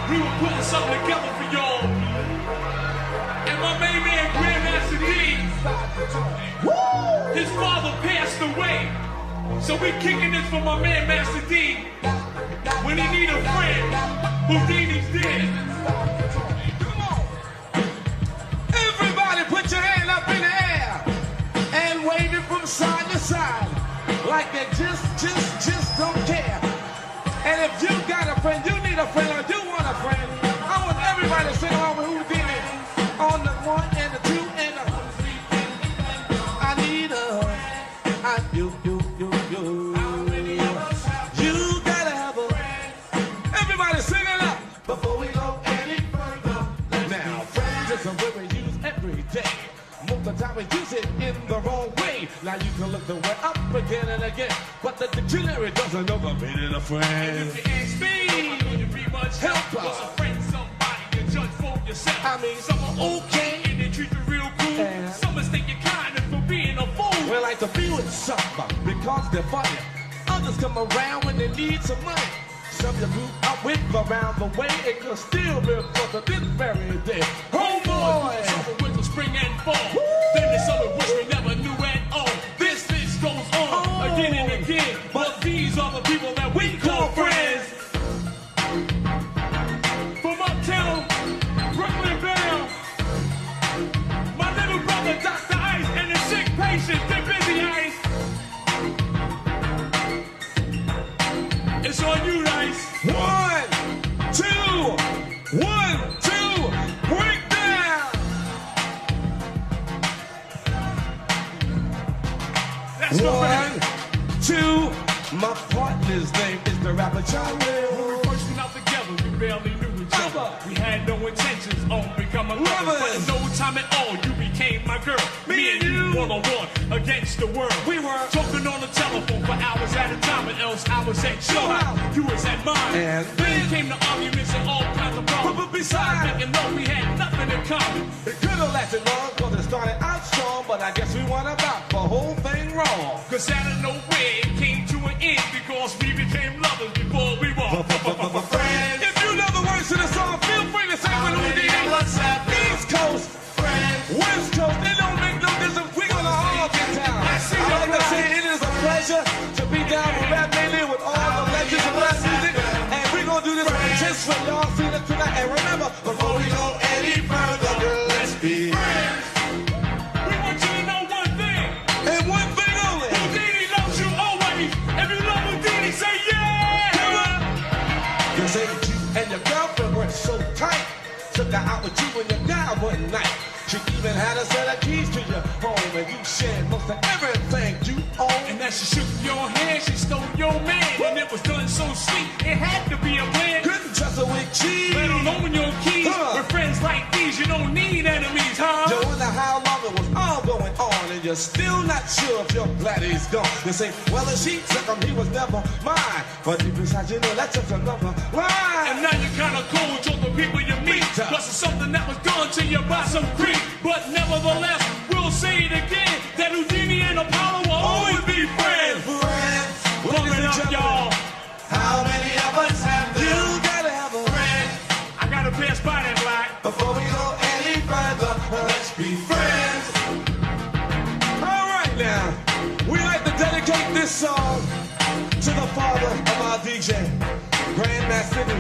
We were putting something together for y'all. And my main man, Grandmaster D, his father passed away. So we kicking this for my man, Master D. When he need a friend, Whodini's dead. Come on. Everybody put your hand up in the air and wave it from side to side. Like they just don't care. And if you got a friend, you need a friend, or you want a friend, I want everybody to sing along with Whodini on the 1 and the 2 and the... I need a... You gotta have a... Everybody sing it up before we go any further. Now, friends is a word we use every day. Most of the time we use it in the wrong way. Now you can look the word up again and again, but the dictionary doesn't know the meaning of friend. If you ask me, you'd be much help. Because a friend, somebody you judge for yourself. I mean, some are okay and they treat you real cool. Yeah. Some mistake your kindness for being a fool. We like to be with somebody because they're funny. Others come around when they need some money. Some you grew up with around the way and could still be close to this very day. Homeboy! Summer, winter, spring, and fall. Woo! Then there's summer which we never knew at all. This goes on again and again. But these are the people that we call friends. From uptown, Brooklyn bound, my little brother Dr. Ice and the sick patient, they're busy Ice. It's on you, Ice. 1, 2, 1, 2, break down. That's the 1, 2, my partner's name is the rapper Jalil. When we first went out together, we barely knew each other. We had no intentions on becoming lovers. But in no time at all, you became my girl. Me and you, one-on-one against the world. We were talking on the telephone for hours at a time, and else I was at your house, you was at mine. And then came the arguments and all kinds of problems. But besides, thinking, no, we had nothing in common. It could have lasted long, cause it started out strong, but I guess we went about the whole thing wrong. Cause out of nowhere, it came to an end because we became lovers before we were friends. If you know the words to the song, feel free to sing with Whodini. What's happening? East Coast, Friends. West Coast, it don't make no difference. We gonna all get down. I like to say it is a pleasure to be down with Rap Mainly with all the legends of rap music. And we gonna do this just for y'all see it tonight. And remember, before we go any further, girl, let's be friends. We want you to know one thing. And one thing only. Whodini loves you always. If you love Whodini, say yeah. Come on. You say you and your girlfriend were so tight. Took her out with you and your guy one night. She even had a set of keys to your home, and you shared most of everything you own. And as she shook your hand, she stole your man. And it was done so sweet, it had to be a plan. Couldn't trust her with cheese. Let alone your keys. With friends like these, you don't need enemies, huh? You wonder how long it was all going on, and you're still not sure if you're glad he's gone. You say, well, if she took him, he was never mine. But deep inside, you know that's just another lie. And now you're kind of cold to the people you meet. Plus it's something that was done to you by some creep. But nevertheless, we'll say it again, that Whodini and Apollo will always be friends. Pump it up, y'all. How many of us have this? You gotta have a friend. I gotta pass by that black. Before we go any further, let's be friends. All right now, we like to dedicate this song to the father of our DJ, Grandmaster D.